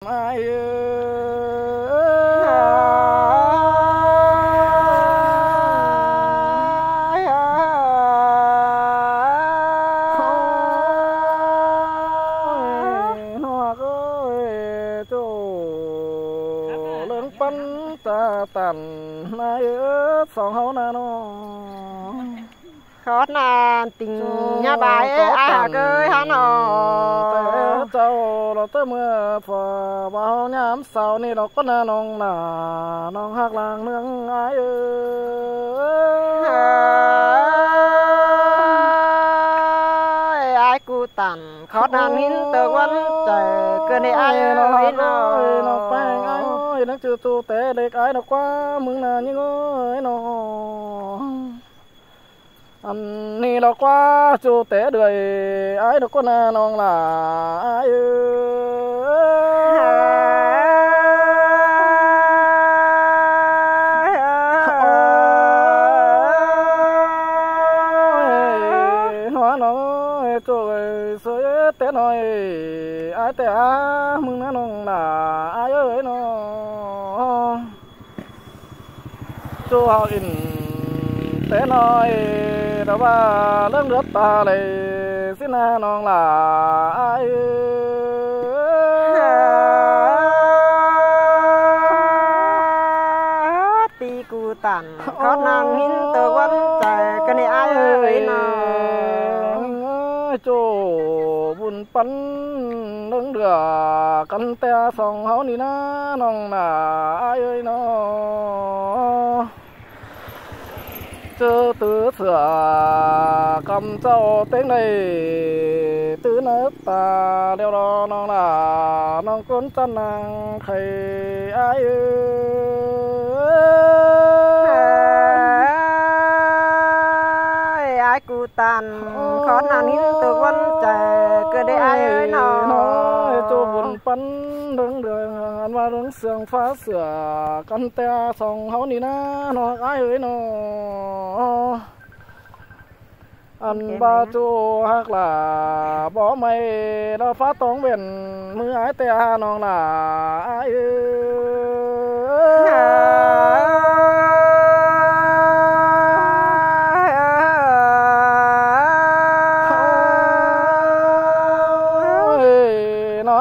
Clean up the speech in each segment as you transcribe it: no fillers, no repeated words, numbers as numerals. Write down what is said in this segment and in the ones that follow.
ai bắn ta tàn nay song hấu na nó khó là tình nhà bài ai hả cơ hắn nó cháu nó tới mưa phở bao nhám sao ni nó có na nong hạc làng nương ai ai cu tàn khó nan hin tờ quán trời cơ này ai nó phanh ai ơi nó chưa tu tế để cái nó quá mừng là những ơi nó anh ni nó quá chu tế đời ai nó có na nong là ai sới té nói ai té mừng nó nong là ai ơi nó cho họ in té nói đó ba lớn nước ta này xin na nong là ai ti cu tàn khó nan hin tờ quán trời cái này ai ơi nó cho buồn bắn nâng đửa căn te song háo ni na nong là ai ơi nó chớ tứ sửa cầm châu tiếng này tứ nước ta đeo đó nong là nong cuốn chân nàng thầy ai ai cu tàn khó nan hin tờ quán trời cơ đây ai ơi nó cho buồn bắn đứng đường ăn vào đứng sương phá sửa căn te song háo ni na nó ai ơi nó ăn ba chu hắc là bỏ mây nó phá tống biển mưa ái te nong là ai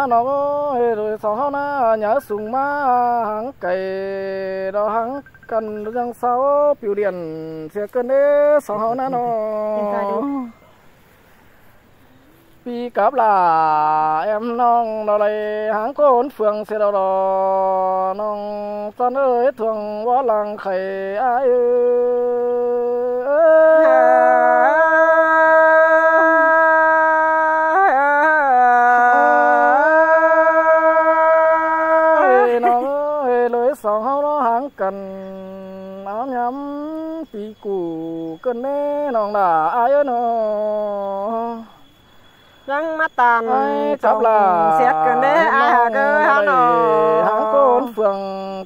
nó rồi sau nó nhớ sùng má hàng cày đó hàng cần răng sáu biểu điện sẽ cơn đế sau nó vì cáp là em nong đó đây hàng con phường sẽ đó nong con ơi thường quá làng khầy ai song háo nó hàng cần áo nhắm tí củ cơn nê nong là ai ơi nó răng mắt tàn chọc là xét cơn đế ai hả cơ hắn nó hàng con phường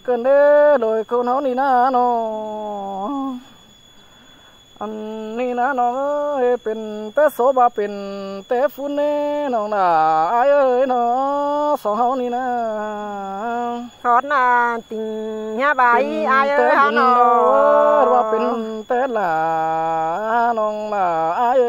cơn đế rồi con háo ni na nó anh ni na nóเป็นแต่โสบาเป็นแต่ฟุ้นเน่น้องน่ะai ơi nó song háo ni na khó là tình nhà bài ai ơi hắn nóว่าเป็นแต่ละน้องน่ะai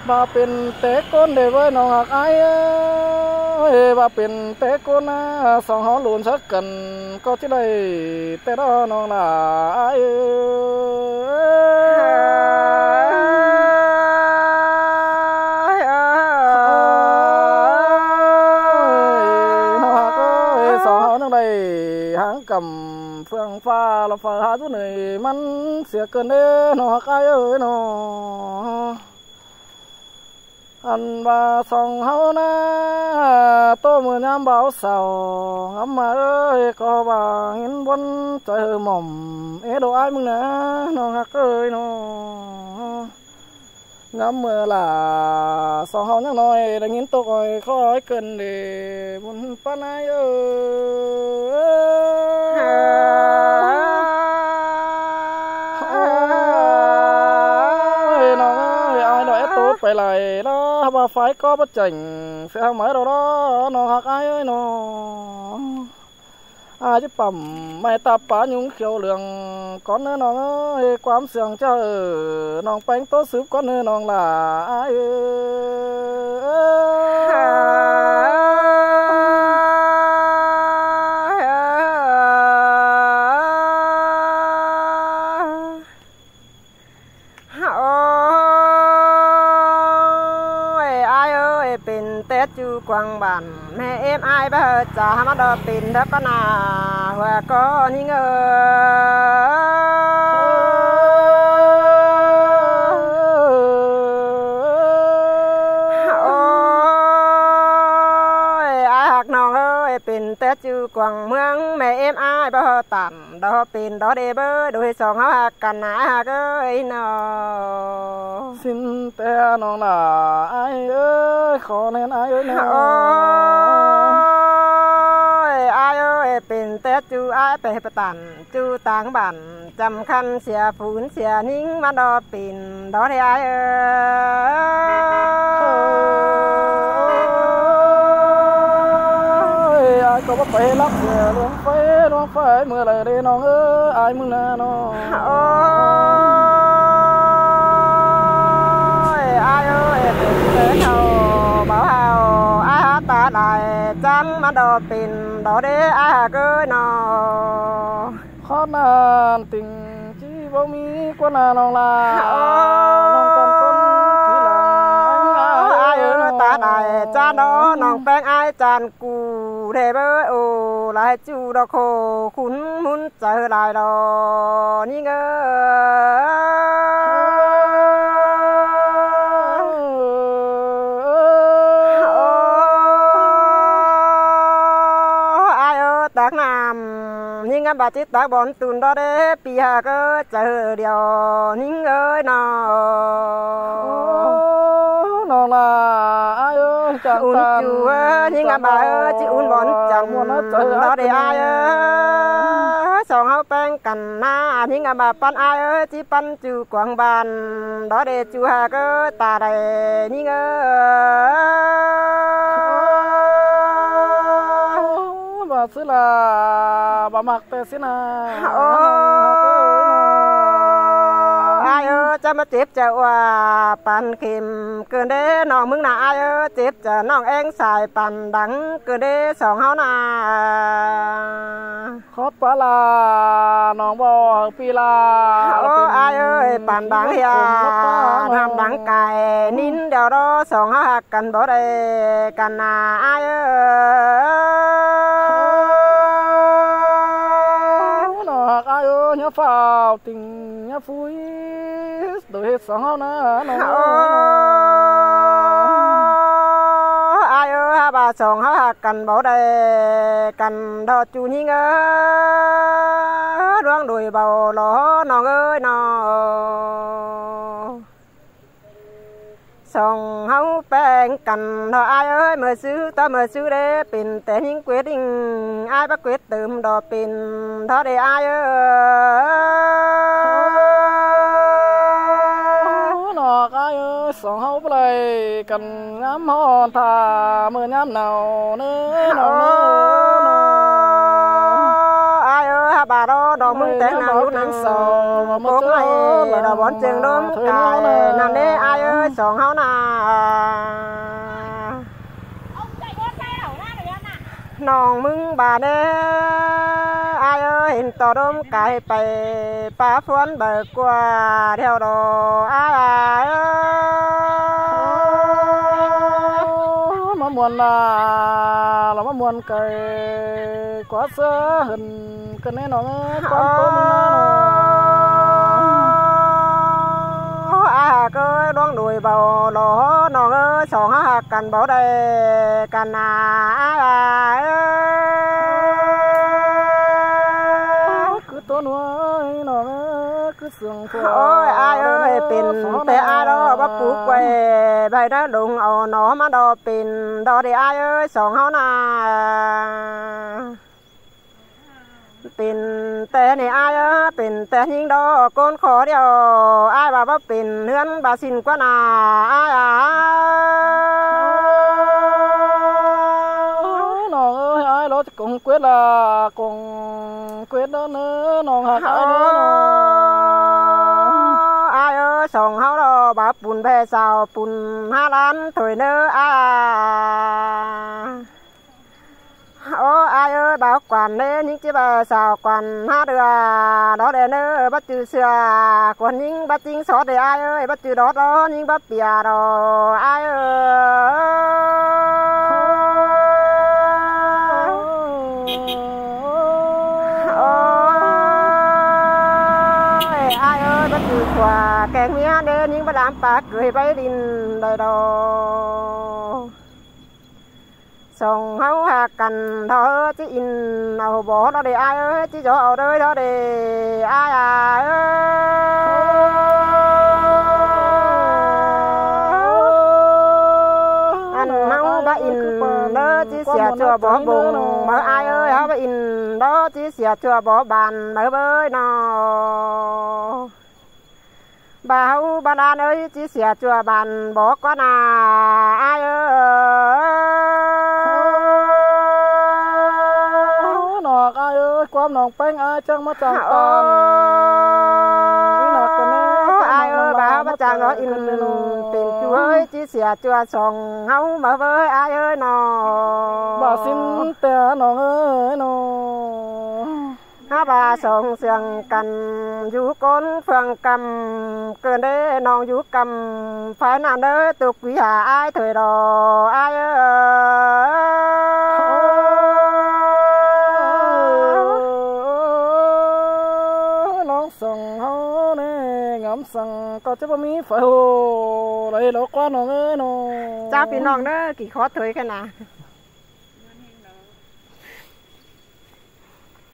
bàเป็นเตะก้นเดี๋ยวน้องหักไอ้bàเป็นเตะก้นนะสองห้องหลุนสักกันก็ที่ได้เตะđóน้องน่ะไอ้น้องหักสองห้องนั่งได้หางกำเฟืองฟ้าเราฟ้าหาจุดไหนมันเสียเกินเด้น้องหักไอ้เอ้ยน้องanh ba song háo na tô mưa nhám báo sầu ngắm mà ơi có bà hiến buôn trời mỏm ế đồ ai mừng nè nó hắc ơi nó ngắm mưa là sao hao nhắc nói đã nhìn tôi rồi khói cần để muốn pan ai ai nói tốt phải lại đó mà phải có bất chỉnh sẽ không mấy đâu đó nó hạc ai ơi nó ai chứ phẩm mày ta phá nhung khiêu lượng con nữa nó ơi quám sườn cho nó bánh tốt súp con nữa nó là aiเป็นเตจูกวางบันแม่เอ็มไอบ้าจ่ามาดอปินทักนาหัวก็นิ่งเป็นแต่จูกวางเมืองแม่เอ็มไอบ่ต่ำดอปินดอเดเบอร์โดยสองเขาหักกันนะหักเอ้ยนอสินแต่น้องน่ะไอ้เอ้ยขอแน่นไอ้เอ้ยนะไอ้เอ้ยเป็นแต่จูไอ้ไปประตันจูต่างบันจำคันเสียฝูนเสียนิ่งมาดอปินดอเดไอ้เอ้ก็ว่าไปรักเสียลวงไฟเมื่อไรเด้น้องเอ้ยอายมึงนะน้องโอ้ยอายเอ้ยเป็นเสือเขาเบาเฮาอาตาได้จังมาดอปินดอเด้อาเกยนอขอนานติงจีบ่มีกว่านาน้องลาน้องกันคนที่หลังอายเอ้ยตาได้จานน้องแป้งอายจานกูเทเบอร์โอลายจูดอกโคขุนมุนเจอลายดอนี่เงตักน้ำนี่งั้นบาดจิตตักบอลตุนดอเดปีหาก็เจอเดียวนี่เอ้ยนอนองละไอ้เอ้ยจังอุ่นจูนี่งั้นบาจิอุ่นบอลจังดอเดไอ้เอ้ยสองเขาแป้งกันหน้านี่งั้นบาปันไอ้เอ้ยจิปันจูกวางบานดอเดจูหาก็ตาได้นี่เอ้ซื้อละบะมักแต่สินะไอ้จะมาเจ็บจะว่าปันเข็มเกินเด้น้องมึงน่ะไอ้เจ็บจะน้องเองสายปันดังเกินเด้สองเฮาน่ะขอปลาน้องบ่ปีลาไอ้ปันดังเฮียทำดังไก่นิ้นเดี๋ยวรอสองเฮาหักกันบ่ได้กันน่ะไอ้ai ơi nhớ phao tình nhớ vui đổi hết sao na ai ơi bà sòng há cần bảo đây cần đo chu nhí ngơ đoan đùi bầu ló nòng ơi nò sòng háo bèn cần đo ai ơi mời sư ta mời sư để pinแต่ยิ่งquyết định ai bắt quyết tụm đo pin đó để ai ơi nọ ai ơi sòng háo play cần ngắm hòn thà mưa ngắm nào nữa ai ơi bà đó đo mưng té nào lúc nắng sầu hôm nay đo bón trường đốm cài nằm đấy ai ơi sòng háo nàน้องมึงบาเด้ไอ้เห็นต่อดมไก่ไปป้าฟวนเบิกกว่าเที่ยวดอไอ้มามวนละเรามามวนไก่กว่าเสือเห็นกันแน่นอนก้อนโตมึงนะก็ร้องด้วยเบาหล่อน้องสองหักกันเบาได้กันนาคือตัวน้อยน้องคือ cứ sương ôi ai ơi pinแต่ai đó bắt buộc quay bài đó đụng ở nó mà đó pin đó thì ai ơi sòng hao na pinแต่นี่ai ơi pinแต่ยิ่งดอก้นขอเดียวai bà bắt pinเฮือนbà xin quáนาai à nòng ơi ai đó cũng quyết là cùng quyết đó nữa nòng hạt ai nữa ai ơi sòng hao đó bà bùn bè xào bùn ha lan thôi nữa à ô ai ơi bảo quản lên những chiếc bà xào quản ha được đó để nữa bắt chữ xưa còn những bắt chính xót để ai ơi bắt chữ đó đó những bắt bìa đó ai ơi ai ơi bắt chữ quà kẹt mía đến những bắt làm bạc cười bay đình đời đó sòng háo hà cành đó chứ in nào bỏ đó để ai ơi chứ chỗ ở đây đó để ai à anh háo đã in đó chứ xẻ chùa bỏ bùng mở ai ơi háo đã in đó chứ xẻ chùa bỏ bàn mở bơi nó bà háo bà đàn ơi chứ xẻ chùa bàn bỏ quá à ai ơi ai ơi quam nòng bánh ai chẳng mất chẳng tàn ai ơi bà mất chẳng đó in tiền chú ơi chia sẻ chùa sòng hấu mở với ai ơi nó bà xin tè nòng ơi nó ha bà sòng sườn cành du con phường cầm cơn đế nòng du cầm phải nằm đỡ tục quý hà ai thời đó ai ơi sòng háo nè ngắm sòng có chứ bao mi phải hồ đây nó quá nó ơi nó chaพี่น้องเด้อกี่ขอถอยกันนะ